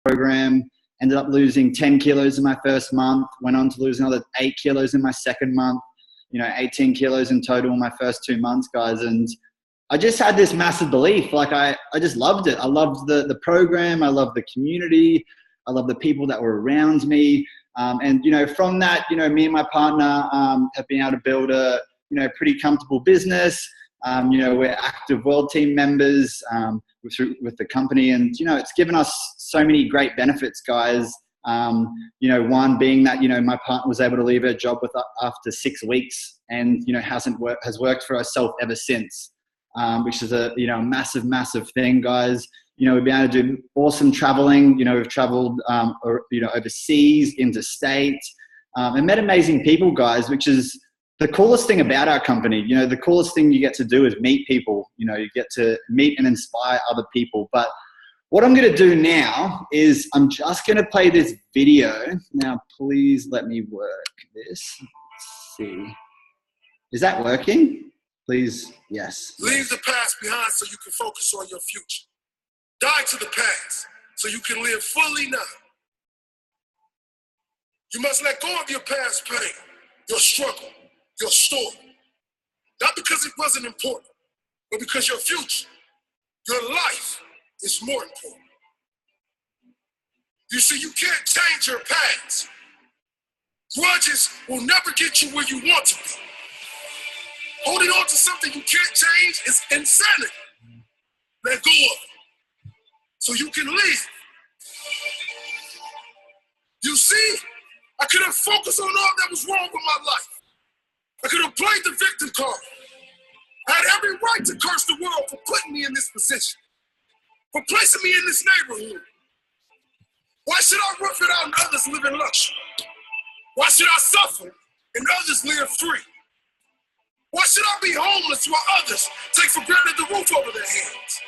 program, ended up losing 10 kilos in my first month, went on to lose another 8 kilos in my second month, 18 kilos in total in my first 2 months, guys. And I just had this massive belief. Like I just loved it. I loved the program. I loved the community. I loved the people that were around me. And from that, me and my partner have been able to build a, pretty comfortable business. We're active world team members with the company, and it's given us so many great benefits, guys. One being that my partner was able to leave her job after 6 weeks, and has worked for herself ever since, which is a massive thing, guys. We've been able to do awesome traveling. We've traveled overseas, interstate, and met amazing people, guys, which is the coolest thing about our company. The coolest thing you get to do is meet people. You get to meet and inspire other people. But what I'm going to do now is I'm just going to play this video. Now, please let me work this. Let's see. Is that working? Please, yes. Leave the past behind so you can focus on your future. Die to the past so you can live fully now. You must let go of your past pain, your struggle, your story. Not because it wasn't important, but because your future, your life is more important. You see, you can't change your past. Grudges will never get you where you want to be. Holding on to something you can't change is insanity. Let go of it so you can live. You see, I could have focused on all that was wrong with my life. I could have played the victim card. I had every right to curse the world for putting me in this position, for placing me in this neighborhood. Why should I rough it out and others live in luxury? Why should I suffer and others live free? Why should I be homeless while others take for granted the roof over their heads?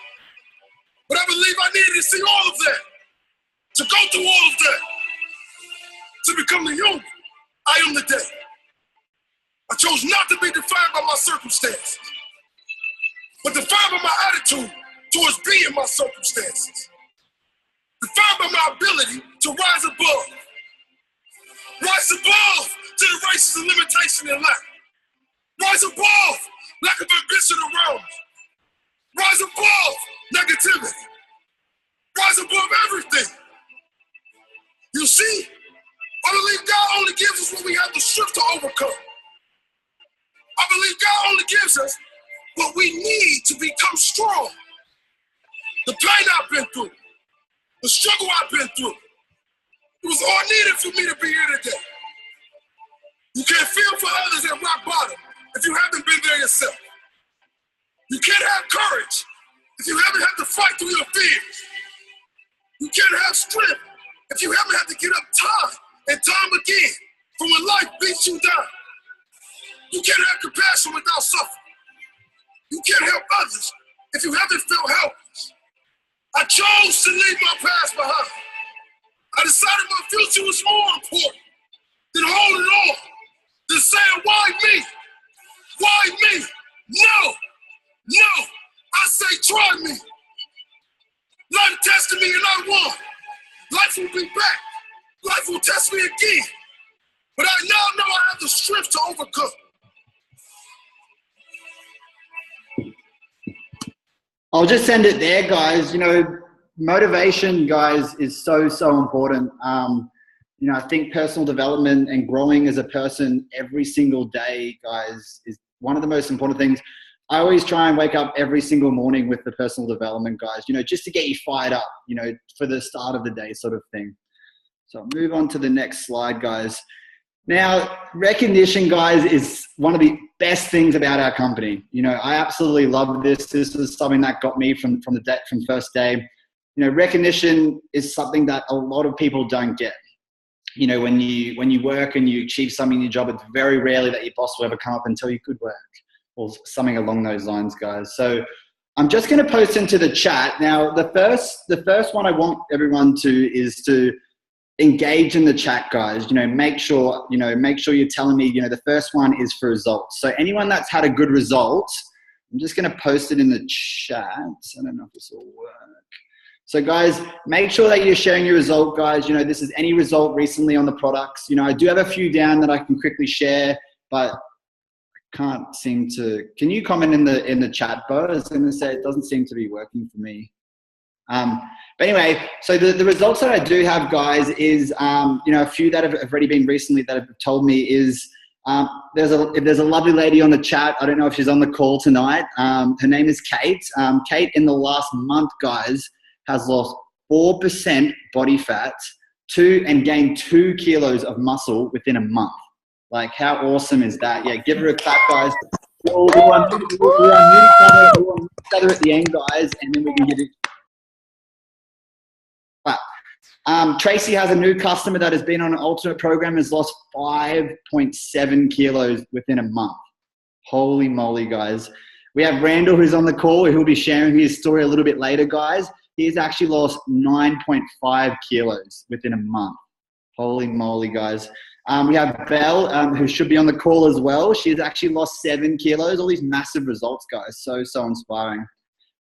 But I believe I needed to see all of that, to go through all of that, to become the human I am today. I chose not to be defined by my circumstances, but defined by my attitude towards being my circumstances. Defined by my ability to rise above. Rise above to the races and limitation in life. Rise above lack of ambition around me. Rise above negativity. Rise above everything. You see, I believe God only gives us what we have the strength to overcome. I believe God only gives us what we need to become strong. The pain I've been through, the struggle I've been through, it was all needed for me to be here today. You can't feel for others at rock bottom if you haven't been there yourself. You can't have courage if you haven't had to fight through your fears. You can't have strength if you haven't had to get up time and time again from when life beats you down. You can't have compassion without suffering. You can't help others if you haven't felt helpless. I chose to leave my past behind. I decided my future was more important than holding on, than saying, why me? Why me? No, I say try me. Life tested me and I won. Life will be back. Life will test me again. But I now know I have the strength to overcome. I'll just send it there, guys. Motivation, guys, is so important. I think personal development and growing as a person every single day, guys, is one of the most important things. I always try and wake up every single morning with the personal development, guys, just to get you fired up, for the start of the day sort of thing. So I'll move on to the next slide, guys. Now, recognition, guys, is one of the best things about our company. I absolutely love this. This is something that got me from first day. Recognition is something that a lot of people don't get. When you work and you achieve something in your job, it's very rarely that your boss will ever come up and tell you good work or something along those lines, guys. So I'm just going to post into the chat. Now, the first one I want everyone is to engage in the chat, guys. Make sure you're telling me, the first one is for results. So anyone that's had a good result, I'm just going to post it in the chat. I don't know if this will work. So guys, make sure that you're sharing your result, guys. You know, this is any result recently on the products. You know, I do have a few down that I can quickly share, but I can't seem to. Can you comment in the chat, Bo? I was going to say it doesn't seem to be working for me. But anyway, so the results that I do have, guys, is you know, a few that have already been recently that have told me is there's a lovely lady on the chat. I don't know if she's on the call tonight. Her name is Kate. Kate, in the last month, guys, has lost 4% body fat and gained 2 kilos of muscle within a month. Like, how awesome is that? Yeah, give her a clap, guys. We'll unmute each other at the end, guys, and then we can get it. Tracy has a new customer that has been on an alternate program, has lost 5.7 kilos within a month. Holy moly, guys. We have Randall, who's on the call. He'll be sharing his story a little bit later, guys. He's actually lost 9.5 kilos within a month. Holy moly, guys. We have Belle, who should be on the call as well. She's actually lost 7 kilos. All these massive results, guys. So inspiring.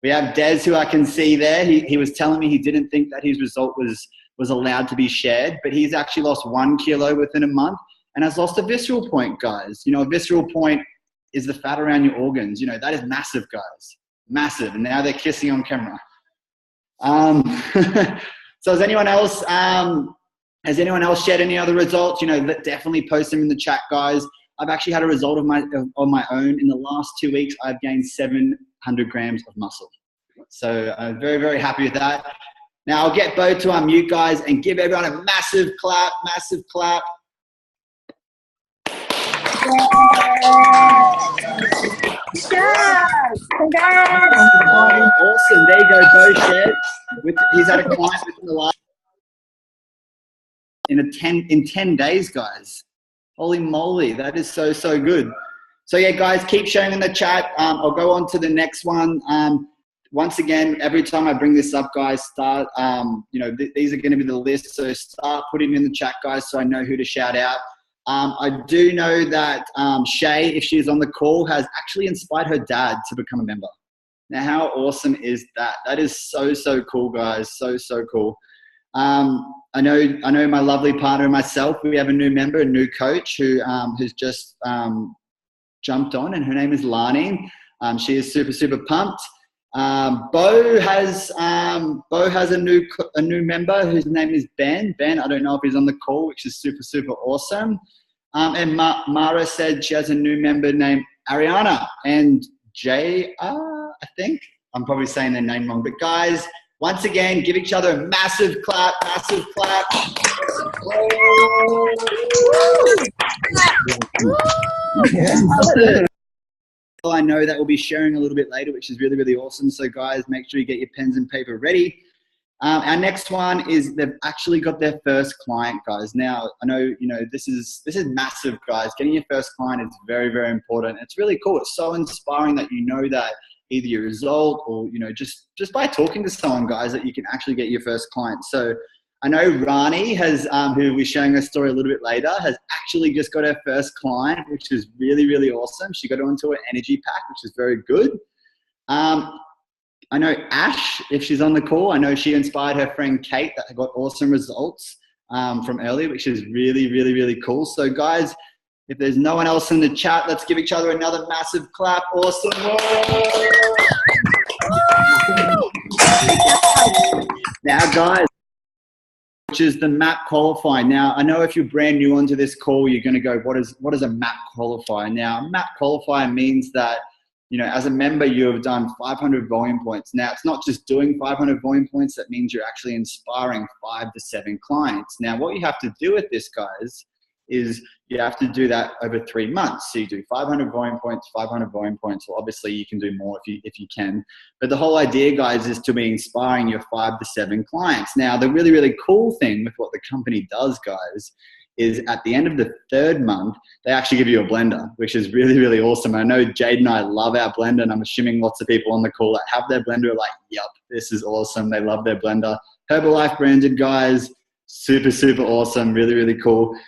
We have Des, who I can see there. He was telling me he didn't think that his result was allowed to be shared, but he's actually lost 1 kilo within a month and has lost a visceral point, guys. You know, a visceral point is the fat around your organs. You know, that is massive, guys. Massive. And now they're kissing on camera. So has anyone else shared any other results? You know, definitely post them in the chat, guys. I've actually had a result of my own. In the last 2 weeks, I've gained 700 grams of muscle. So I'm very, very happy with that. Now I'll get Bo to unmute, guys, and give everyone a massive clap, massive clap. Yes! Awesome. There you go, Bo shared. He's had a client within the last in 10 days, guys. Holy moly, that is so good. So yeah, guys, keep sharing in the chat. I'll go on to the next one. Once again, every time I bring this up, guys, start, you know, these are going to be the list. So start putting in the chat, guys, so I know who to shout out. I do know that Shay, if she's on the call, has actually inspired her dad to become a member. Now, how awesome is that? That is so cool, guys. So cool. I know my lovely partner and myself, we have a new member, a new coach who's just jumped on, and her name is Lani. She is super pumped. Bo has a new member whose name is Ben. Ben, I don't know if he's on the call, which is super awesome. And Mara said she has a new member named Ariana and Jay. I think I'm probably saying their name wrong, but guys, once again, give each other a massive clap, massive clap. I know that we'll be sharing a little bit later, which is really awesome. So guys, make sure you get your pens and paper ready. Our next one is they've actually got their first client, guys. Now, I know, you know, this is massive, guys. Getting your first client is very important. It's really cool. It's so inspiring that you know that either your result or, you know, just by talking to someone, guys, that you can actually get your first client. So I know Rani has, who will be sharing her story a little bit later, has actually just got her first client, which is really awesome. She got onto an energy pack, which is very good. I know Ash, if she's on the call, I know she inspired her friend Kate that got awesome results from earlier, which is really cool. So guys, if there's no one else in the chat, let's give each other another massive clap. Awesome. Now guys, which is the MAP qualifier. Now, I know if you're brand new onto this call, you're going to go, what is a MAP qualifier? Now, a MAP qualifier means that, you know, as a member, you have done 500 volume points. Now, it's not just doing 500 volume points. That means you're actually inspiring 5 to 7 clients. Now, what you have to do with this, guys, is you have to do that over 3 months. So you do 500 volume points, 500 volume points. Well, obviously you can do more if you can. But the whole idea, guys, is to be inspiring your 5 to 7 clients. Now, the really cool thing with what the company does, guys, is at the end of the 3rd month, they actually give you a blender, which is really awesome. I know Jade and I love our blender, and I'm assuming lots of people on the call that have their blender are like, yep, this is awesome. They love their blender. Herbalife branded, guys. Super awesome. Really cool.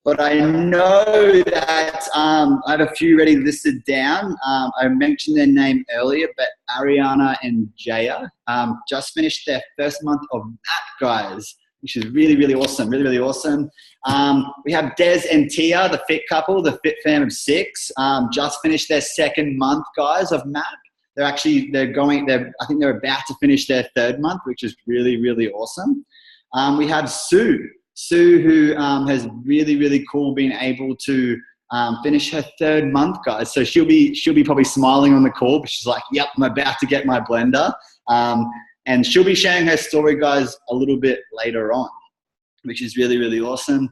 but I know that I have a few already listed down. I mentioned their name earlier, but Ariana and Jaya just finished their first month of that, guys, which is really, really awesome. Really, really awesome. We have Des and Tia, the fit couple, the fit fam of 6, just finished their second month, guys, of MAP. I think they're about to finish their third month, which is really, really awesome. We have Sue, who has really, really cool being able to finish her third month, guys. So she'll be probably smiling on the call, but she's like, yep, I'm about to get my blender. And she'll be sharing her story, guys, a little bit later on, which is really, really awesome.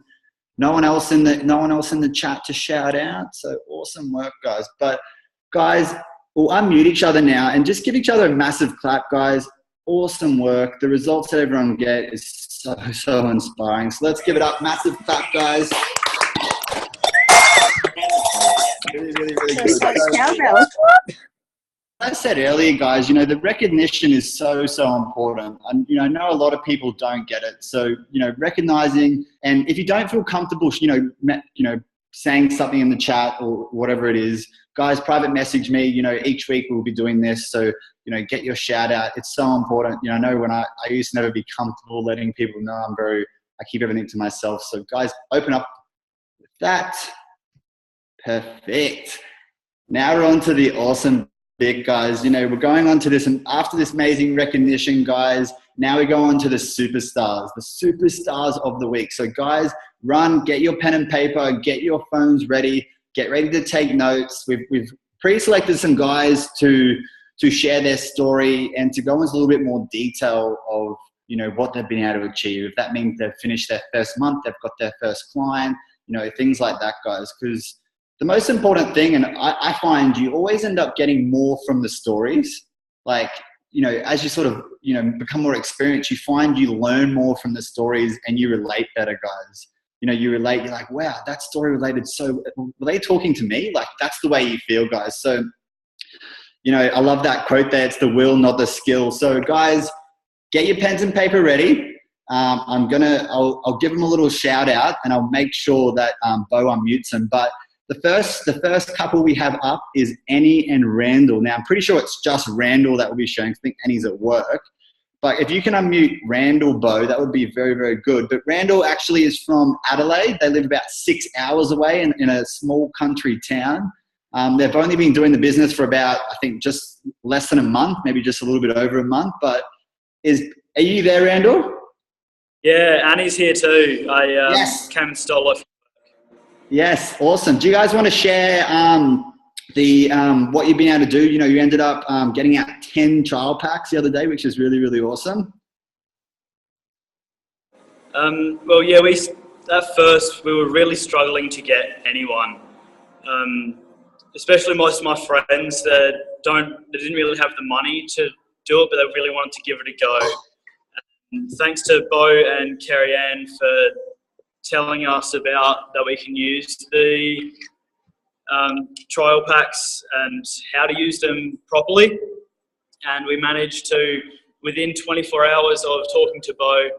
No one else in the chat to shout out. So awesome work, guys. But guys, we'll unmute each other now and just give each other a massive clap, guys. Awesome work. The results that everyone get is so inspiring. So let's give it up. Massive clap, guys. Really, really, really good. As I said earlier, guys, the recognition is so important. And, I know a lot of people don't get it. So, recognizing, and if you don't feel comfortable, saying something in the chat or whatever it is, guys, private message me. Each week we'll be doing this. So, get your shout out. It's so important. I know when I used to never be comfortable letting people know I keep everything to myself. So guys, open up with that. Perfect. Now we're on to the awesome bit, guys. We're going on to this, and after this amazing recognition, guys, now we go on to the superstars of the week. So guys, get your pen and paper, get your phones ready, get ready to take notes. We've pre-selected some guys to share their story and to go into a little bit more detail of, what they've been able to achieve. If that means they've finished their first month, they've got their first client, things like that, guys. Because the most important thing, and I find you always end up getting more from the stories. Like, as you sort of, become more experienced, you find you learn more from the stories and you relate better, guys. You relate, you're like, wow, that story related. So were they talking to me? Like, that's the way you feel, guys. So, I love that quote there. It's the will, not the skill. So guys, get your pens and paper ready. I'll give them a little shout out, and I'll make sure that Bo unmutes them. But the first couple we have up is Annie and Randall. Now, I'm pretty sure it's just Randall that will be showing. I think Annie's at work. But if you can unmute Randall, Bo, that would be very, very good. But Randall actually is from Adelaide. They live about 6 hours away in a small country town. They've only been doing the business for about, I think, just less than a month, maybe just a little bit over a month. But are you there, Randall? Yeah, Annie's here too. Yes. Came and stole off. Yes, awesome. Do you guys want to share what you've been able to do? You ended up getting out 10 trial packs the other day, which is really, really awesome. Well, yeah, at first we were really struggling to get anyone, especially most of my friends that didn't really have the money to do it, but they really wanted to give it a go. And thanks to Bo and Carrie Ann for telling us about that we can use the trial packs and how to use them properly. And we managed to, within 24 hours of talking to Bo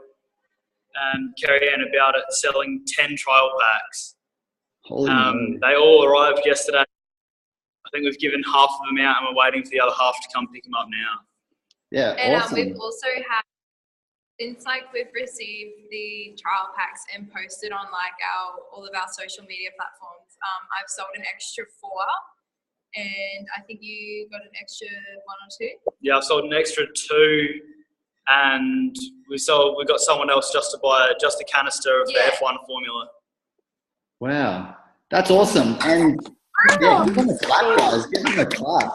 and Carrie Ann about it, selling 10 trial packs. They all arrived yesterday. I think we've given half of them out and we're waiting for the other half to come pick them up now. Yeah, and awesome. we've also had, since we've received the trial packs and posted on all of our social media platforms, I've sold an extra 4, and I think you got an extra 1 or 2. Yeah, I've sold an extra 2, and we got someone else just to buy just a canister of the F1 formula. Wow, that's awesome. And yeah, give them a clap, guys. Give them a clap.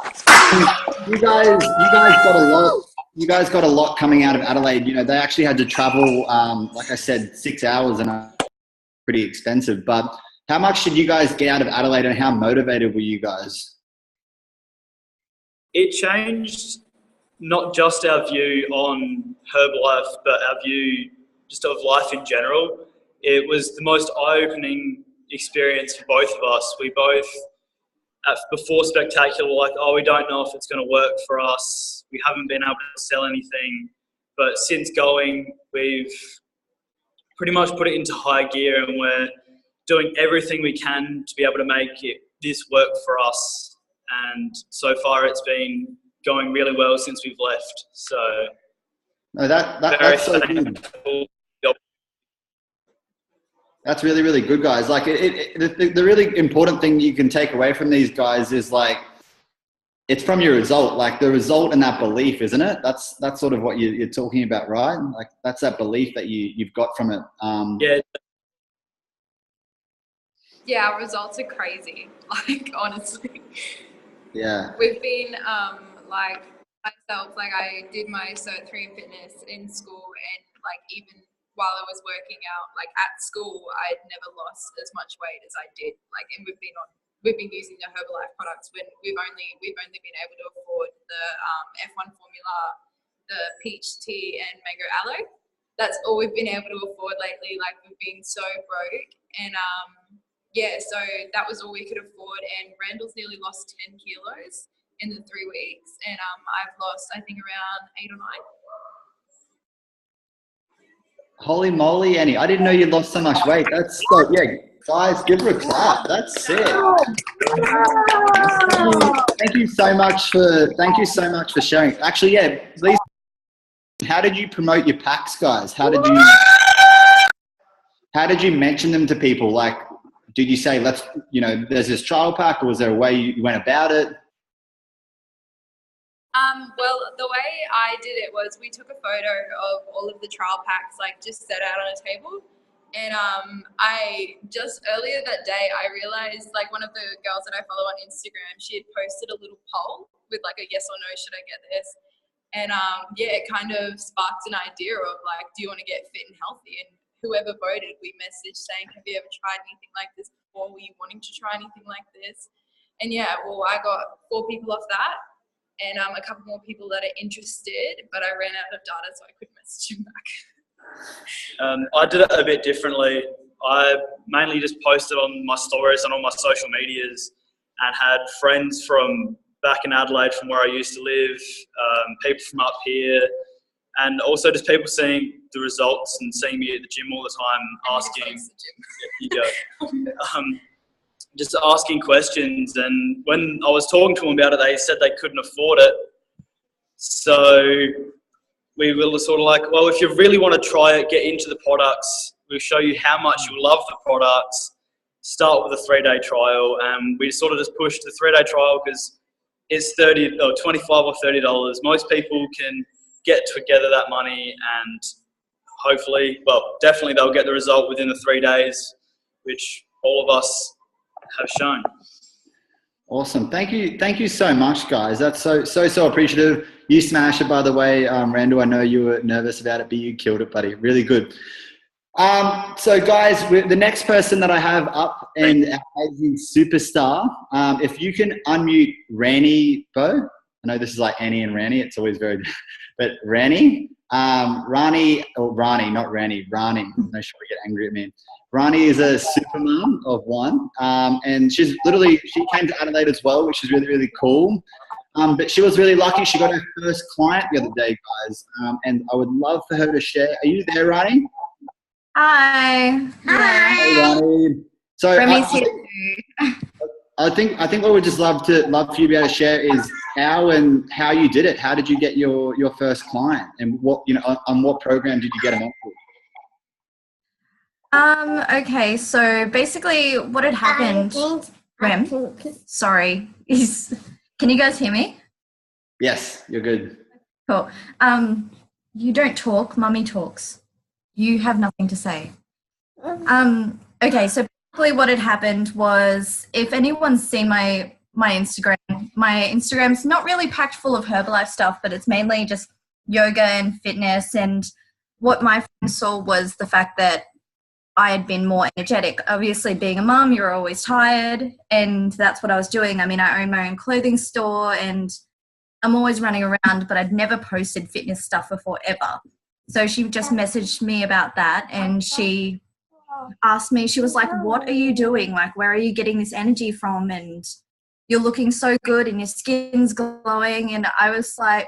You guys got a lot coming out of Adelaide. They actually had to travel, like I said, 6 hours, and pretty expensive. But how much did you guys get out of Adelaide, and how motivated were you guys? It changed not just our view on Herbalife, but our view just of life in general. It was the most eye-opening experience for both of us. We both, before Spectacular, were like, we don't know if it's going to work for us. We haven't been able to sell anything. But since going, we've pretty much put it into high gear, and we're doing everything we can to be able to make this work for us. And so far it's been going really well since we've left. So No, that's so good. That's really, really good, guys. Like the really important thing you can take away from these guys is like, it's from your result, like the result and that belief, isn't it? That's sort of what you're talking about, right? Like that's that belief that you've got from it. Yeah. Yeah, our results are crazy. Like, honestly. Yeah. We've been, like, myself, like, I did my Cert 3 in fitness in school, and, like, even while I was working out, like, at school, I'd never lost as much weight as I did. Like, and we've been using the Herbalife products when we've only been able to afford the F1 formula, the peach tea, and mango aloe. That's all we've been able to afford lately. Like, we've been so broke, and yeah, so that was all we could afford. And Randall's nearly lost 10 kilos in the 3 weeks, and I've lost, I think, around 8 or 9. Holy moly, Annie! I didn't know you lost so much weight. That's like, yeah, guys, give her a clap. That's sick. Thank you so much for sharing. Actually, yeah, please. How did you promote your packs, guys? How did you mention them to people? Like, did you say, there's this trial pack, or was there a way you went about it? Well, the way I did it was we took a photo of all of the trial packs, like just set out on a table. And I just earlier that day, I realized, like, one of the girls that I follow on Instagram, she had posted a little poll with like a yes or no, should I get this? And yeah, it kind of sparked an idea of like, do you want to get fit and healthy? And whoever voted, we messaged saying, have you ever tried anything like this before? Were you wanting to try anything like this? And yeah, well, I got 4 people off that, and a couple more people that are interested, but I ran out of data, so I couldn't message them back. I did it a bit differently. I mainly just posted on my stories and on my social medias, and had friends from back in Adelaide, from where I used to live, people from up here, and also just people seeing the results and seeing me at the gym all the time, asking, just asking questions. And when I was talking to them about it, they said they couldn't afford it. So we were sort of like, well, if you really want to try it, get into the products. We'll show you how much you love the products. Start with a 3-day trial. And we sort of just pushed the 3-day trial because it's $25 or $30. Most people can get together that money, and hopefully, well, definitely they'll get the result within the 3 days, which all of us have shown. Awesome. Thank you so much, guys. That's so appreciative. You smashed it, by the way. Randall, I know you were nervous about it, but you killed it, buddy. Really good. So guys, the next person that I have up, and amazing superstar, if you can unmute Rani, Bo. I know this is like Annie and Rani. It's always very, but Rani, not Rani. Rani. I know she'll get angry at me. Rani is a super mom of 1, and she came to Adelaide as well, which is really, really cool. But she was really lucky. She got her first client the other day, guys, and I would love for her to share. Are you there, Rani? Hi. Hey, Rani. So I think what we'd just love for you to be able to share is how you did it. How did you get your first client, and what, on what program did you get them on for? Okay, so basically what had happened, Rem, sorry, can you guys hear me? Yes, you're good. Cool. You don't talk, mummy talks. You have nothing to say. Okay, so basically what had happened was, if anyone's seen my Instagram's not really packed full of Herbalife stuff, but it's mainly just yoga and fitness. And what my friends saw was the fact that I had been more energetic. Obviously, being a mum, you're always tired, and that's what I was doing. I mean, I own my own clothing store, and I'm always running around, but I'd never posted fitness stuff before, ever. So she just messaged me about that, and she asked me, she was like, what are you doing? Like, where are you getting this energy from? And you're looking so good, and your skin's glowing. And I was like,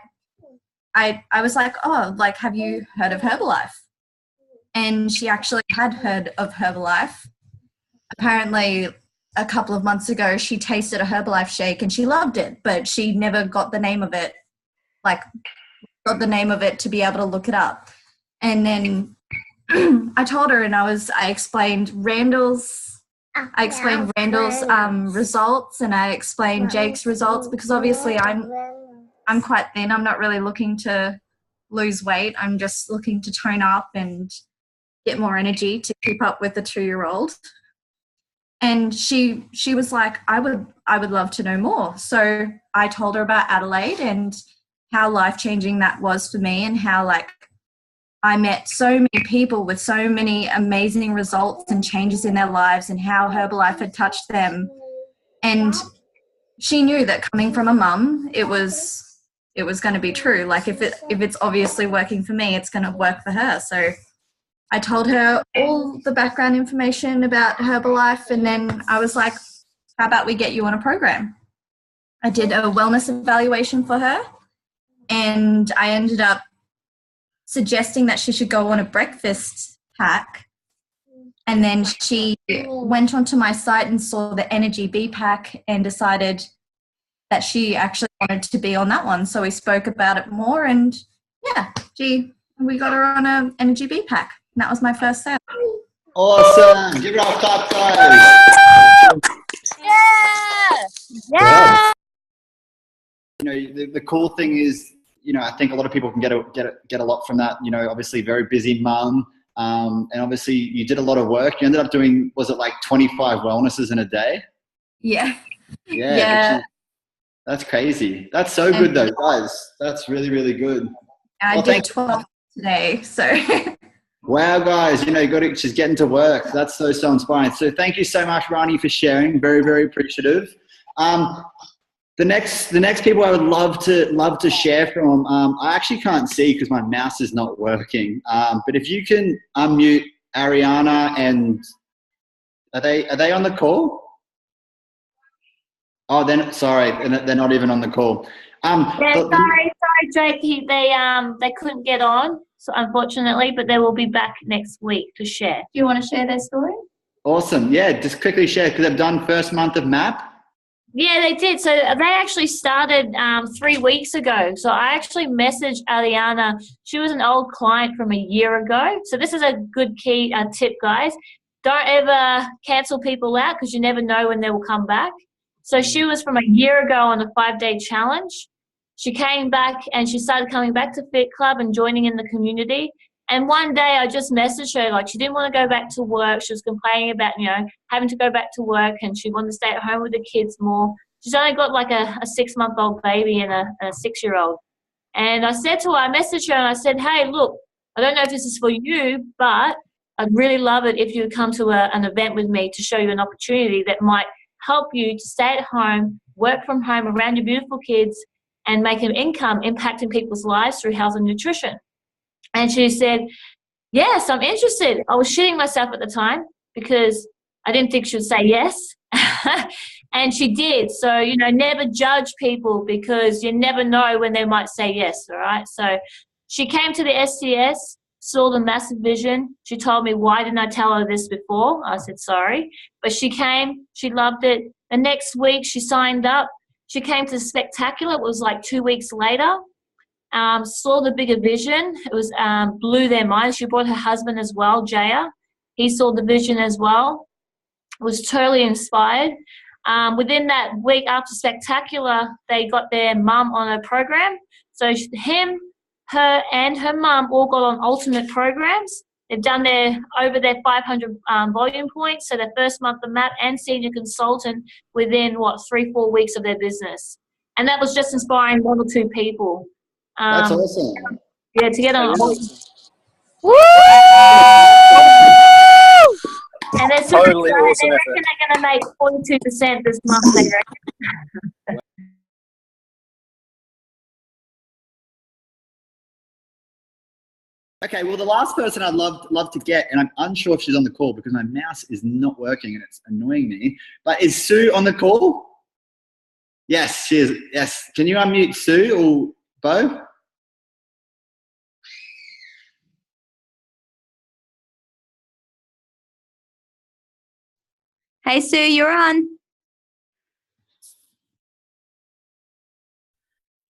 I was like, oh, like, have you heard of Herbalife? And she actually had heard of Herbalife. apparently a couple of months ago she tasted a Herbalife shake and she loved it, but she never got the name of it, to be able to look it up. And then I told her, and I explained Randall's results, and I explained Jake's results, because obviously I'm quite thin. I'm not really looking to lose weight. I'm just looking to tone up and get more energy to keep up with the 2-year-old. And she was like, I would love to know more. So I told her about Adelaide and how life-changing that was for me, and how I met so many people with so many amazing results and changes in their lives, and how Herbalife had touched them. And she knew that coming from a mum, it was going to be true. Like, if it's obviously working for me, it's going to work for her. So I told her all the background information about Herbalife, and then I was like, how about we get you on a program? I did a wellness evaluation for her, and I ended up suggesting that she should go on a breakfast pack. And then she went onto my site and saw the Energy B pack and decided that she actually wanted to be on that one. So we spoke about it more, and we got her on a Energy B pack. And that was my first sale. Awesome. Give it all clap, guys. Yeah. You know, the cool thing is, you know, I think a lot of people can get a lot from that. You know, obviously very busy mum, and obviously you did a lot of work. You ended up doing, was it like 25 wellnesses in a day? Yeah. Yeah. That's crazy. That's so good though, guys. That's really, really good. I did 12 today, so. Wow, guys, you know, she's getting to work. That's so inspiring. So thank you so much, Rani, for sharing. Very, very appreciative. The next people I would love to share from, I actually can't see because my mouse is not working. But if you can unmute Ariana, and are they on the call? Oh, sorry, they're not even on the call. Sorry, Jake. They couldn't get on, so unfortunately, but they will be back next week to share. Do you want to share their story? Awesome. Yeah, just quickly share, because they've done first month of MAP. Yeah, they did. So they actually started 3 weeks ago. So I actually messaged Aliana. She was an old client from a year ago. So this is a good key tip, guys. Don't ever cancel people out, because you never know when they will come back. So she was from a year ago on a 5-day challenge. She came back and she started coming back to Fit Club and joining in the community. And one day I just messaged her, like, she didn't want to go back to work. She was complaining about, you know, having to go back to work, and she wanted to stay at home with the kids more. She's only got like a 6-month-old baby and a 6-year-old. And I said to her, I messaged her and I said, hey, look, I don't know if this is for you, but I'd really love it if you would come to an event with me to show you an opportunity that might help you to stay at home, work from home around your beautiful kids, and make an income impacting people's lives through health and nutrition. And she said, yes, I'm interested. I was shitting myself at the time because I didn't think she would say yes. And she did. So, you know, never judge people, because you never know when they might say yes, all right? So she came to the SCS, saw the massive vision. She told me, why didn't I tell her this before? I said, sorry. But she came. She loved it. The next week she signed up. She came to Spectacular. It was like 2 weeks later. Saw the bigger vision. It was blew their minds. She brought her husband as well, Jaya. He saw the vision as well. Was totally inspired. Within that week after Spectacular, they got their mum on a program. So him, her, and her mum all got on ultimate programs. They've done over their 500 volume points, so their first month of MAP and senior consultant within 3-4 weeks of their business. And that was just inspiring 1 or 2 people. That's awesome. Yeah, to get on. Woo! And they're Totally awesome they reckon they're going to make 42% this month. They reckon. Okay, well, the last person I'd love to get, and I'm unsure if she's on the call because my mouse is not working and it's annoying me, but is Sue on the call? Yes, she is. Yes. Can you unmute Sue or Bo? Hey, Sue, you're on.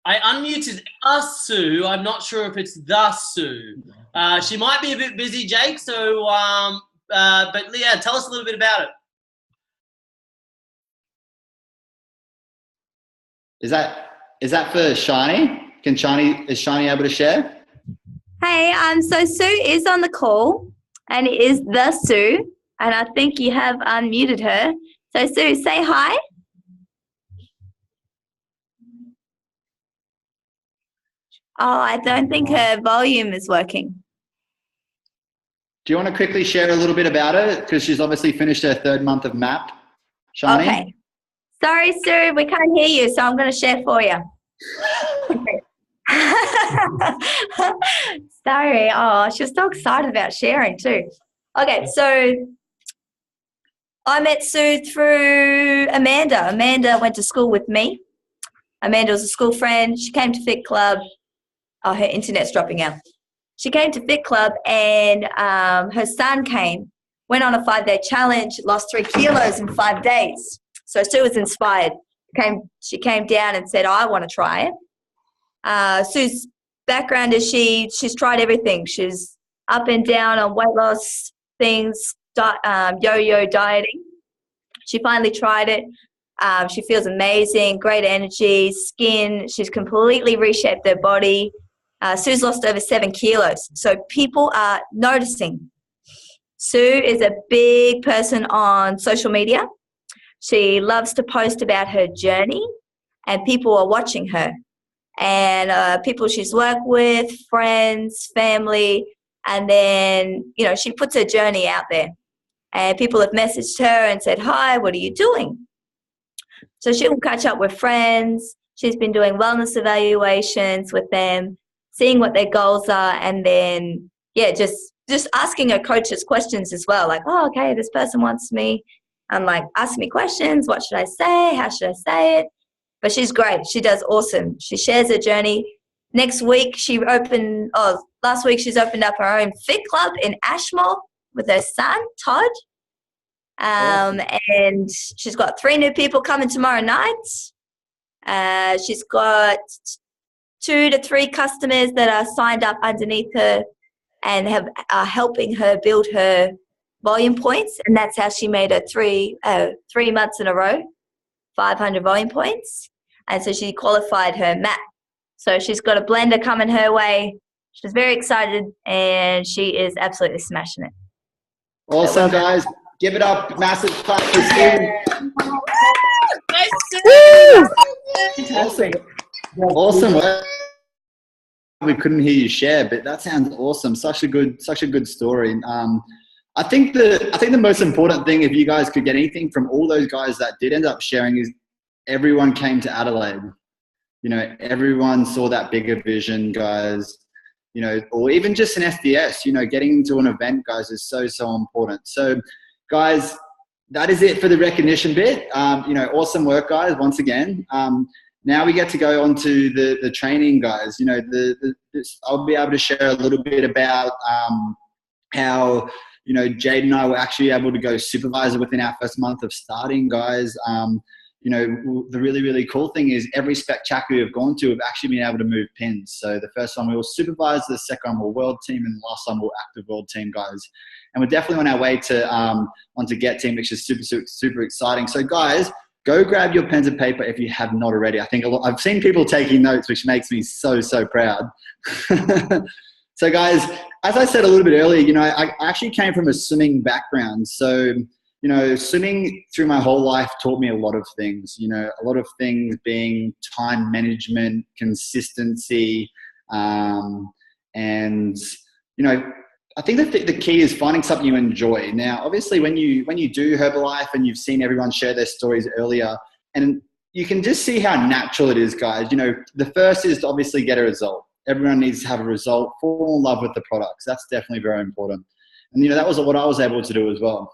I unmuted us, Sue. I'm not sure if it's the Sue. She might be a bit busy, Jake. So, but yeah, tell us a little bit about it. Is that for Shani? Is Shani able to share? Hey, so Sue is on the call, and it is the Sue, and I think you have unmuted her. So Sue, say hi. Oh, I don't think her volume is working. Do you want to quickly share a little bit about it? Because she's obviously finished her 3rd month of MAP. Shani? Okay. Sorry, Sue, we can't hear you, so I'm going to share for you. Sorry. Oh, she was so excited about sharing too. Okay, so I met Sue through Amanda. Amanda went to school with me. Amanda was a school friend. She came to Fit Club. Oh, her internet's dropping out. She came to Fit Club and her son came, went on a 5-day challenge, lost 3 kilos in 5 days. So Sue was inspired. She came down and said, I want to try it. Sue's background is she's tried everything. She's up and down on weight loss things, yo-yo dieting. She finally tried it. She feels amazing, great energy, skin. She's completely reshaped her body. Sue's lost over 7 kilos. So people are noticing. Sue is a big person on social media. She loves to post about her journey, and people are watching her. And people she's worked with, friends, family, and then, she puts her journey out there. And people have messaged her and said, hi, what are you doing? So she will catch up with friends. She's been doing wellness evaluations with them, seeing what their goals are, and then, just asking her coaches questions as well. Like, oh, okay, this person wants me. I'm like, ask me questions. What should I say? How should I say it? But she's great. She does awesome. She shares her journey. Last week, she's opened up her own Fit Club in Ashmore with her son, Todd. Awesome. And she's got 3 new people coming tomorrow night. She's got 2 to 3 customers that are signed up underneath her and are helping her build her volume points. And that's how she made her 3 months in a row, 500 volume points. And so she qualified her MAP. So she's got a blender coming her way. She's very excited, and she is absolutely smashing it. Awesome, guys. Give it up. Massive clap for Sue. Fantastic. Awesome work. We couldn't hear you share, but that sounds awesome. Such a good story. I think the most important thing, if you guys could get anything from all those guys that did end up sharing, is everyone came to Adelaide. Everyone saw that bigger vision, guys. Or even just an FDS. Getting to an event, guys, is so important. So, guys, that is it for the recognition bit. Awesome work, guys. Once again. Now we get to go on to the training, guys. I'll be able to share a little bit about how, Jade and I were actually able to go supervisor within our first month of starting, guys. The really, really cool thing is every spectacular we've gone to, we've actually been able to move pins. So the first one we were supervisor, the second one we were world team, and the last one we were active world team, guys. And we're definitely on our way to onto Get Team, which is super exciting. So, guys, go grab your pens and paper if you have not already. I think I've seen people taking notes, which makes me so proud. So, guys, as I said a little bit earlier, I actually came from a swimming background. So, swimming through my whole life taught me a lot of things. A lot of things being time management, consistency, and I think the key is finding something you enjoy. Now, obviously, when you do Herbalife and you've seen everyone share their stories earlier, and you can just see how natural it is, guys. The first is to obviously get a result. Everyone needs to have a result, fall in love with the products. That's definitely very important. And, that was what I was able to do as well.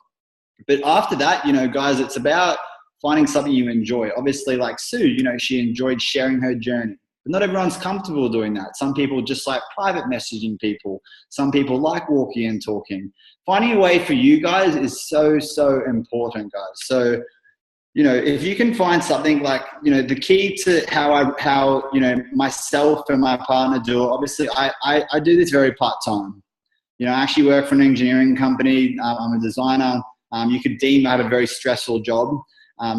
But after that, guys, it's about finding something you enjoy. Obviously, like Sue, she enjoyed sharing her journey. But not everyone's comfortable doing that. Some people just like private messaging people. Some people like walking and talking. Finding a way for you guys is so, so important, guys. So, you know, if you can find something like, you know, the key to how you know, myself and my partner do it, obviously I do this very part-time. You know, I actually work for an engineering company. I'm a designer. You could deem I have a very stressful job.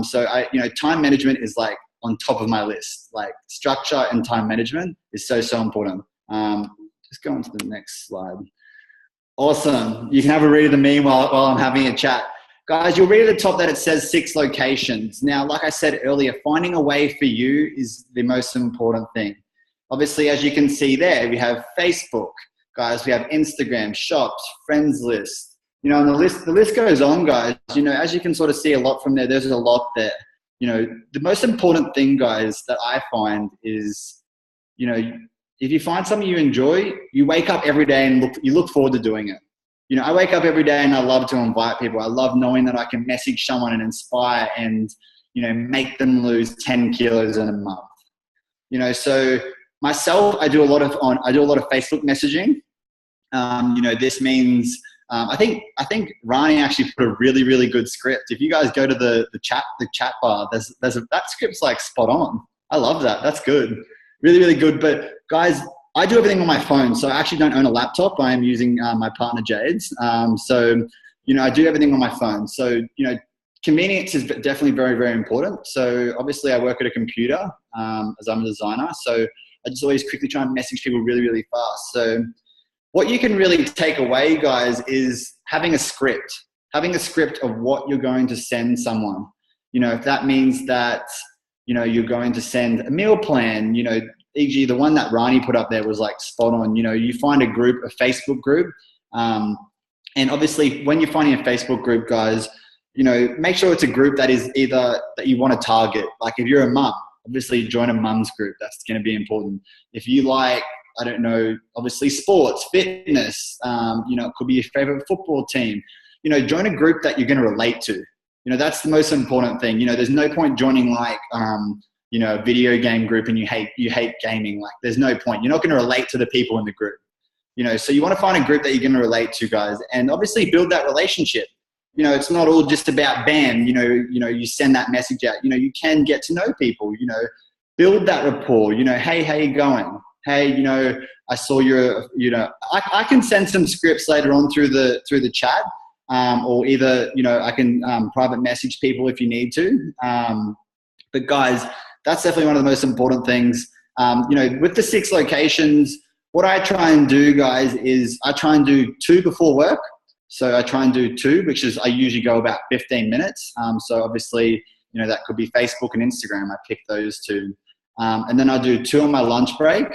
So you know, time management is like on top of my list. Like structure and time management is so, so important. Just go on to the next slide. Awesome. You can have a read of the meme while I'm having a chat. Guys, you'll read at the top that it says 6 locations. Now, like I said earlier, finding a way for you is the most important thing. Obviously, as you can see there, we have Facebook. Guys, we have Instagram, shops, friends list. You know, and the list goes on, guys. You know, as you can sort of see a lot from there, there's a lot there. You know, the most important thing, guys, that I find is, you know, if you find something you enjoy, you wake up every day and you look forward to doing it. You know, I wake up every day and I love to invite people. I love knowing that I can message someone and inspire and, you know, make them lose 10 kilos in a month. You know, so myself, I do a lot of Facebook messaging. You know, this means I think Rani actually put a really, really good script. If you guys go to the chat bar, that script's like spot on. I love that. That's good. Really, really good. But guys, I do everything on my phone. So I actually don't own a laptop. I am using my partner Jade's. So, you know, I do everything on my phone. So, you know, convenience is definitely very, very important. So obviously I work at a computer as I'm a designer. So I just always quickly try and message people really, really fast. So what you can really take away, guys, is having a script of what you're going to send someone. You know, if that means that, you know, you're going to send a meal plan, you know, e.g. the one that Rani put up there was like spot on. You know, you find a Facebook group. And obviously when you're finding a Facebook group, guys, you know, make sure it's a group that is either that you want to target. Like if you're a mum, obviously join a mum's group. That's going to be important. If you like, I don't know, obviously sports, fitness, you know, it could be your favorite football team. You know, join a group that you're going to relate to. You know, that's the most important thing. You know, there's no point joining like, you know, a video game group and you hate gaming. Like there's no point. You're not going to relate to the people in the group. You know, so you want to find a group that you're going to relate to, guys, and obviously build that relationship. You know, it's not all just about bam, you know, you send that message out. You know, you can get to know people, you know, build that rapport. You know, hey, how you going? Hey, you know, I saw your, you know, I can send some scripts later on through the chat, or either, you know, I can private message people if you need to. But guys, that's definitely one of the most important things. You know, with the 6 locations, what I try and do, guys, is I try and do 2 before work. So I try and do 2, which is I usually go about 15 minutes. So obviously, you know, that could be Facebook and Instagram. I pick those 2. And then I do 2 on my lunch break.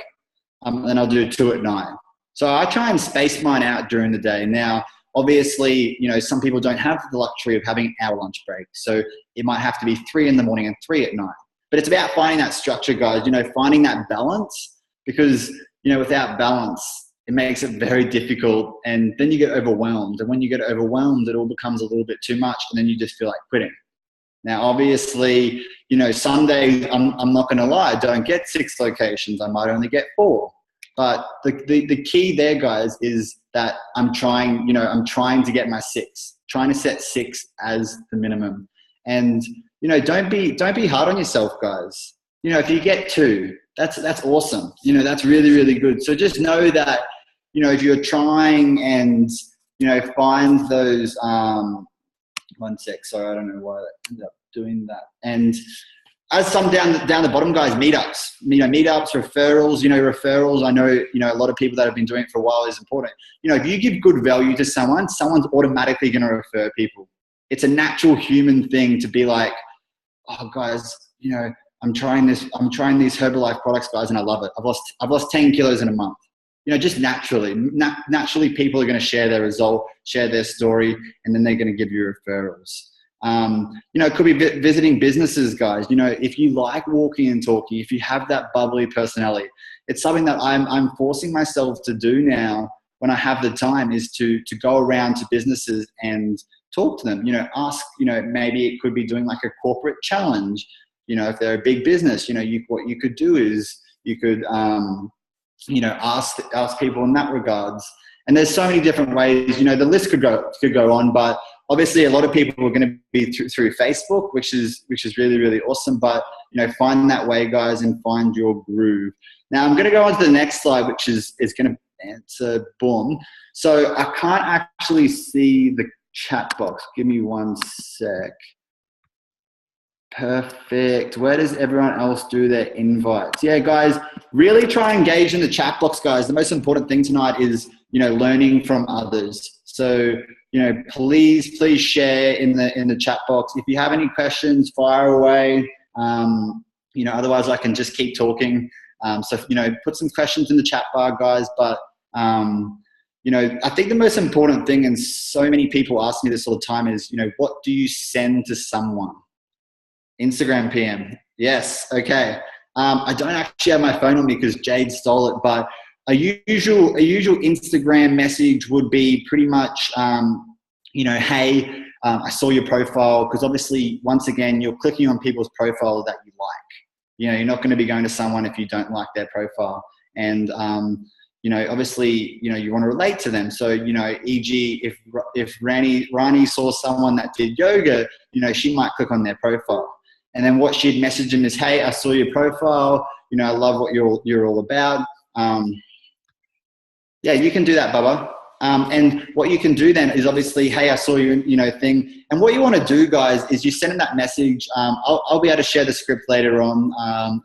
And then I'll do 2 at night. So I try and space mine out during the day. Now, obviously, you know, some people don't have the luxury of having our lunch break. So it might have to be 3 in the morning and 3 at night. But it's about finding that structure, guys, you know, finding that balance, because, you know, without balance, it makes it very difficult, and then you get overwhelmed. And when you get overwhelmed, it all becomes a little bit too much, and then you just feel like quitting. Now, obviously, you know, some days, I'm not going to lie, I don't get 6 locations. I might only get 4. But the key there, guys, is that I'm trying to get my 6, trying to set 6 as the minimum. And, you know, don't be hard on yourself, guys. You know, if you get 2, that's awesome. You know, that's really, really good. So just know that, you know, if you're trying and, you know, find those, one sec, sorry, I don't know why I ended up doing that. And as some down the bottom, guys, meetups, you know, meetups, referrals, I know, you know, a lot of people that have been doing it for a while is important. You know, if you give good value to someone, someone's automatically going to refer people. It's a natural human thing to be like, oh, guys, you know, I'm trying these Herbalife products, guys, and I love it. I've lost 10 kilos in a month. You know, just naturally people are going to share their result, share their story, and then they're going to give you referrals. You know, it could be visiting businesses, guys. You know, if you like walking and talking, if you have that bubbly personality, it's something that I'm forcing myself to do now when I have the time, is to go around to businesses and talk to them. You know, ask, you know, maybe it could be doing like a corporate challenge. You know, if they're a big business, you know, what you could do is, You could, you know, ask people in that regards. And there's so many different ways, you know, the list could go on, but obviously a lot of people are going to be through Facebook, which is really, really awesome. But, you know, find that way, guys, and find your groove. Now I'm going to go on to the next slide, which is going to answer, boom. So I can't actually see the chat box. Give me one sec. Perfect. Where does everyone else do their invites? Yeah, guys, really try and engage in the chat box, guys. The most important thing tonight is, you know, learning from others. So, you know, please share in the chat box. If you have any questions, fire away. You know, otherwise I can just keep talking. So, you know, put some questions in the chat bar, guys. But, you know, I think the most important thing, and so many people ask me this all the time, is, you know, what do you send to someone? Instagram PM. Yes. Okay. I don't actually have my phone on me because Jade stole it, but a usual Instagram message would be pretty much, you know, hey, I saw your profile, because obviously, once again, you're clicking on people's profile that you like. You know, you're not going to be going to someone if you don't like their profile. And, you know, obviously, you know, you want to relate to them. So, you know, e.g., if Rani saw someone that did yoga, you know, she might click on their profile. And then what she'd message them is, hey, I saw your profile. You know, I love what you're all about. Yeah, you can do that, Bubba. And what you can do then is obviously, hey, I saw your, you know, thing. And what you want to do, guys, is you send them that message. I'll be able to share the script later on.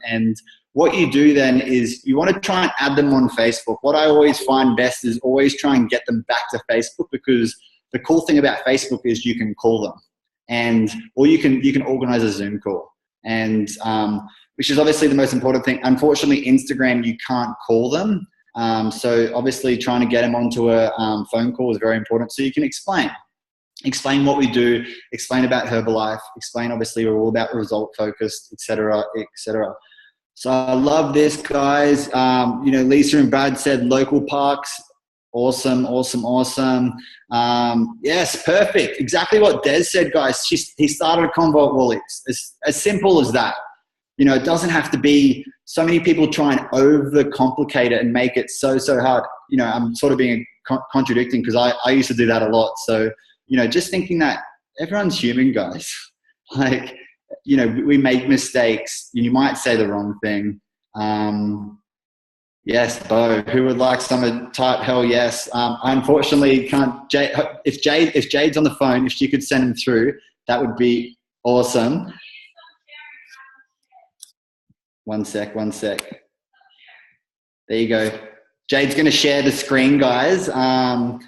And what you do then is you want to try and add them on Facebook. What I always find best is always try and get them back to Facebook, because the cool thing about Facebook is you can call them. Or you can organize a Zoom call, and which is obviously the most important thing. Unfortunately, Instagram, you can't call them. So obviously trying to get them onto a phone call is very important. So you can explain what we do, explain about Herbalife, explain obviously we're all about result focused, etc., etc. So I love this, guys. You know, Lisa and Brad said local parks. Awesome. Yes, perfect. Exactly what Des said, guys. He started a convo at Woolies. As simple as that. You know, it doesn't have to be. So many people try and overcomplicate it and make it so hard. You know, I'm sort of being contradicting, because I used to do that a lot. So, you know, just thinking that everyone's human, guys. Like, you know, we make mistakes. You might say the wrong thing. Yes, Bo. Who would like some type? Hell yes. I unfortunately can't. If Jade's on the phone, if she could send him through, that would be awesome. One sec. There you go. Jade's going to share the screen, guys, and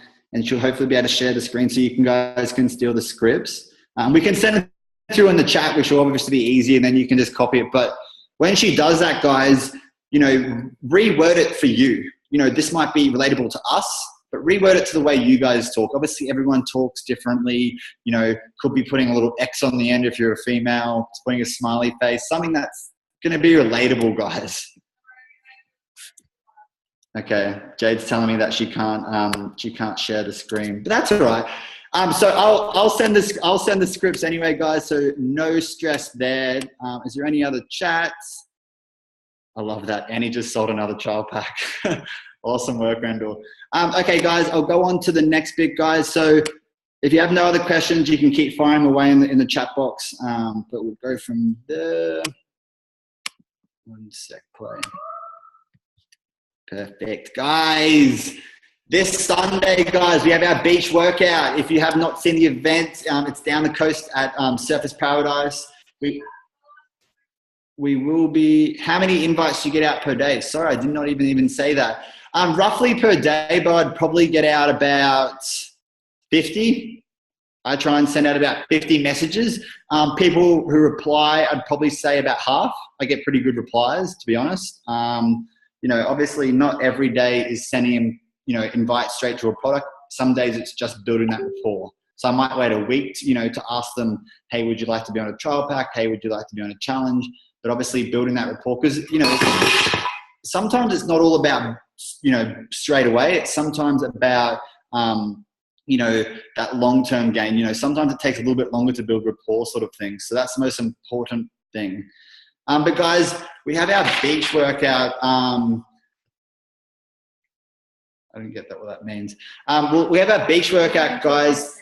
she'll hopefully be able to share the screen so you guys can steal the scripts. We can send it through in the chat, which will obviously be easy, and then you can just copy it. But when she does that, guys, you know, reword it for you. You know, this might be relatable to us, but reword it to the way you guys talk. Obviously, everyone talks differently. You know, could be putting a little X on the end if you're a female, putting a smiley face, something that's going to be relatable, guys. Okay, Jade's telling me that she can't share the screen, but that's all right. So I'll send the scripts anyway, guys. So no stress there. Is there any other chats? I love that. Annie just sold another trial pack. Awesome work, Randall. Okay, guys, I'll go on to the next bit, guys. So if you have no other questions, you can keep firing away in the chat box. But we'll go from there. One sec, play. Perfect, guys. This Sunday, guys, we have our beach workout. If you have not seen the event, it's down the coast at Surfers Paradise. We will be, how many invites do you get out per day? Sorry, I did not even say that. Roughly per day, but I'd probably get out about 50. I try and send out about 50 messages. People who reply, I'd probably say about half. I get pretty good replies, to be honest. You know, obviously not every day is sending them, you know, invite straight to a product. Some days it's just building that rapport. So I might wait a week, to ask them, hey, would you like to be on a trial pack? Hey, would you like to be on a challenge? But obviously building that rapport, because, sometimes it's not all about, straight away. It's sometimes about, that long-term gain. Sometimes it takes a little bit longer to build rapport sort of thing. So that's the most important thing. But guys, we have our beach workout. I don't get what that means. We have our beach workout, guys.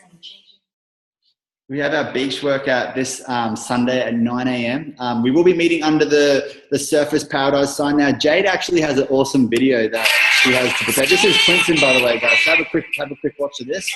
We have our beach workout this Sunday at 9 a.m. We will be meeting under the Surfers Paradise sign. Now, Jade actually has an awesome video that she has to prepare. This is Clinton, by the way, guys. Have a quick watch of this.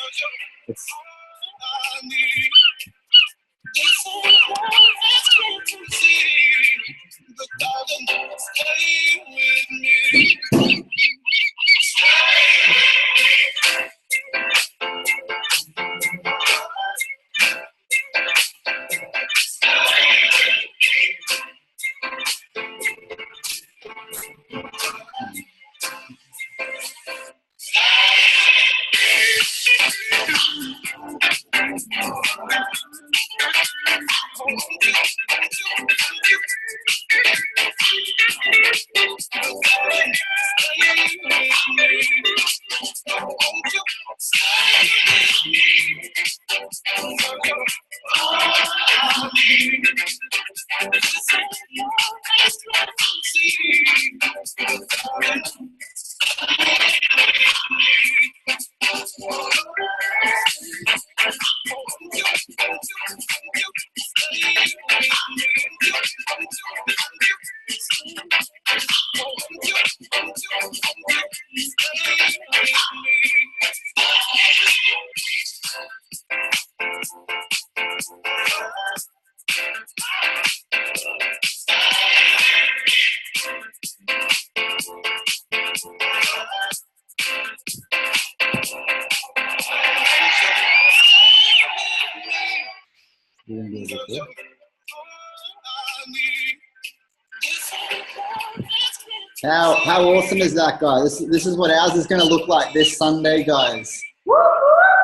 How awesome is that, guys? This is what ours is going to look like this Sunday, guys.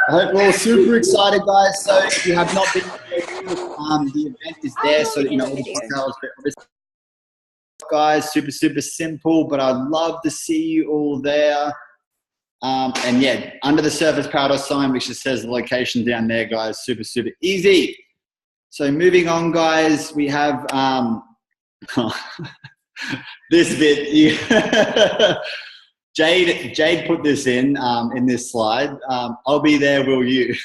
I hope we're all super excited, guys. So if you have not been, the event is there, so you know all the details. But obviously, guys, super simple. But I'd love to see you all there. And yeah, under the Surfers Paradise sign, which just says the location down there, guys. Super easy. So moving on, guys, we have this bit. Jade put this in this slide. I'll be there, will you?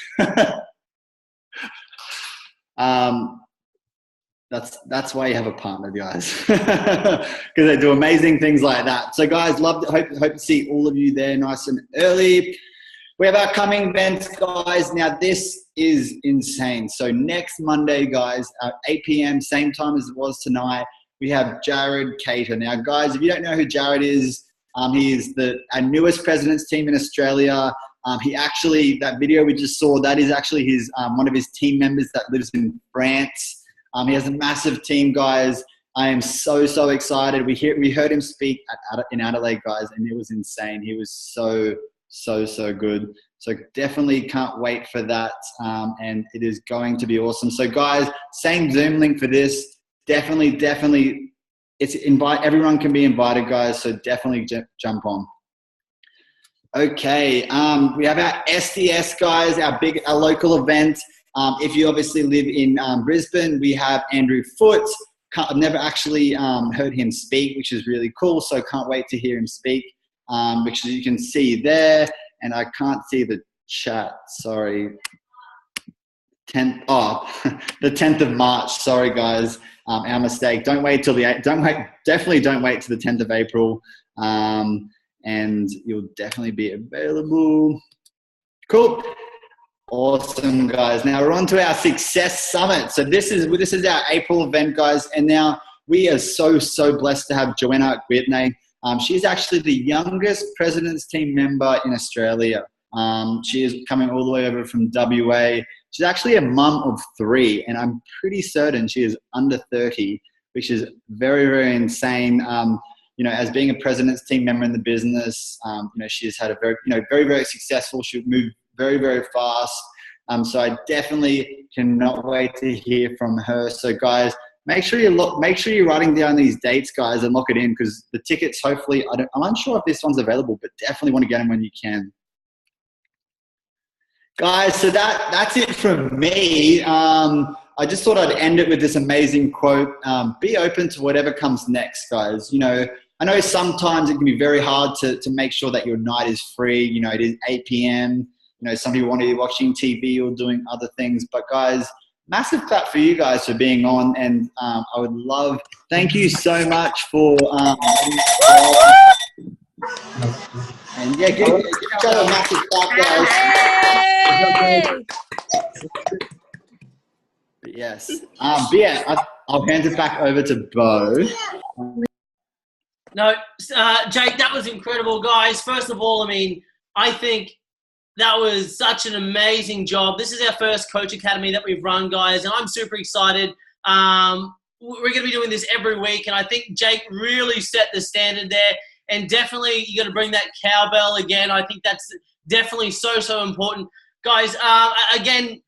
That's why you have a partner, guys, because they do amazing things like that. So, guys, hope to see all of you there nice and early. We have our coming events, guys. Now, this is insane. So next Monday, guys, at 8 p.m., same time as it was tonight, we have Jared Cater. Now, guys, if you don't know who Jared is, he is our newest president's team in Australia. He actually, that video we just saw, that is actually his one of his team members that lives in France. He has a massive team, guys. I am so excited. We heard him speak in Adelaide, guys, and it was insane. He was so good. So definitely can't wait for that, and it is going to be awesome. So, guys, same Zoom link for this. Definitely, everyone can be invited, guys. So definitely jump on. Okay, we have our SDS, guys, our local event. If you obviously live in Brisbane, we have Andrew Foote. I've never actually heard him speak, which is really cool. So can't wait to hear him speak, which you can see there. And I can't see the chat. Sorry. The 10th of March. Sorry, guys. Our mistake. Definitely don't wait till the 10th of April. And you'll definitely be available. Cool. Awesome, guys. Now we're on to our Success Summit. So this is our April event, guys. And now we are so blessed to have Joanna Whitney. She's actually the youngest President's Team member in Australia. She is coming all the way over from WA. She's actually a mum of 3, and I'm pretty certain she is under 30, which is very insane. As being a President's Team member in the business, she's had a very successful. She moved very fast. So I definitely cannot wait to hear from her. So, guys, make sure you're writing down these dates, guys, and lock it in, because the tickets, hopefully, I'm unsure if this one's available, but definitely want to get them when you can. Guys, so that's it from me. I I just thought I'd end it with this amazing quote. Be open to whatever comes next, guys. You know, I know sometimes it can be very hard to make sure that your night is free. You know, it is 8 p.m. You know, some people want to be watching TV or doing other things. But guys, massive clap for you guys for being on. And I would love, thank you so much for, and yeah, give each other a massive clap, guys. But yes. But yeah, I'll hand it back over to Bo. No, Jake, that was incredible, guys. First of all, I mean, I think that was such an amazing job. This is our first Coach Academy that we've run, guys, and I'm super excited. We're going to be doing this every week, and I think Jake really set the standard there. And definitely, you got to bring that cowbell again. I think that's definitely so important, guys. Again,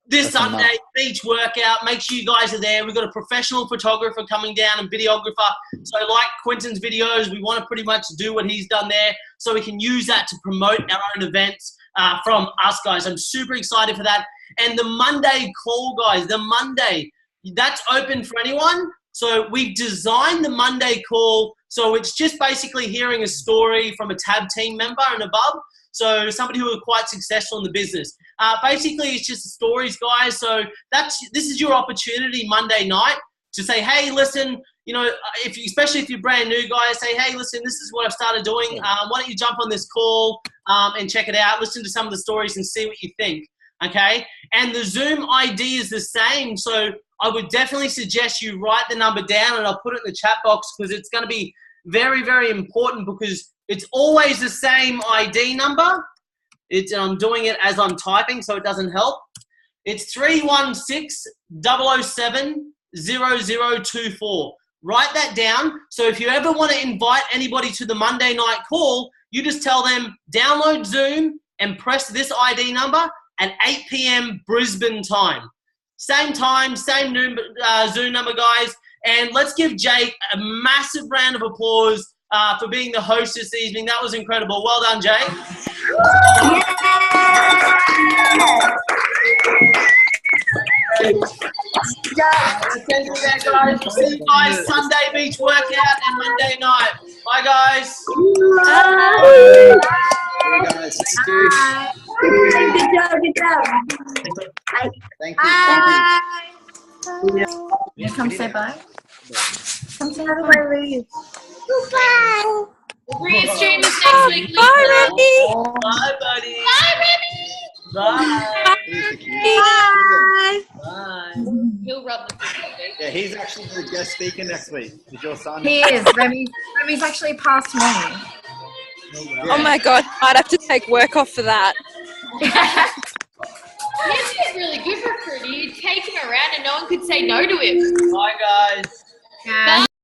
this Sunday, beach workout. Make sure you guys are there. We've got a professional photographer coming down and videographer. So like Quentin's videos, we want to pretty much do what he's done there so we can use that to promote our own events from us, guys. I'm super excited for that. And the Monday call, guys, the Monday, that's open for anyone. So we've designed the Monday call. So it's just basically hearing a story from a TAB team member and above. So somebody who are quite successful in the business. Basically, it's just stories, guys. So this is your opportunity Monday night to say, hey, listen, you know, especially if you're brand new, guys, say, hey, listen, this is what I've started doing. Why don't you jump on this call and check it out, listen to some of the stories and see what you think, okay? And the Zoom ID is the same. So I would definitely suggest you write the number down, and I'll put it in the chat box because it's going to be very, very important because it's always the same ID number. I'm doing it as I'm typing, so it doesn't help. It's 316-007-0024. Write that down. So if you ever want to invite anybody to the Monday night call, you just tell them, download Zoom and press this ID number at 8 p.m. Brisbane time. Same time, same Zoom number, guys. And let's give Jake a massive round of applause for being the host this evening. That was incredible. Well done, Jake. Guys. See you guys Sunday beach workout and Monday night. Bye, guys. Bye, guys. Good job. Thank you. You come say bye. Come say bye. Bye. Restream this next week. Bye, Randy. Bye, buddy. Bye, Remy. Bye. Bye. Bye. He'll rub the foot. Yeah, he's actually the guest speaker next week. Is your son? He is. Remy's actually past me. Oh my god, I'd have to take work off for that. He's a really good recruiter. You'd take him around and no one could say no to him. Bye, guys. Yeah.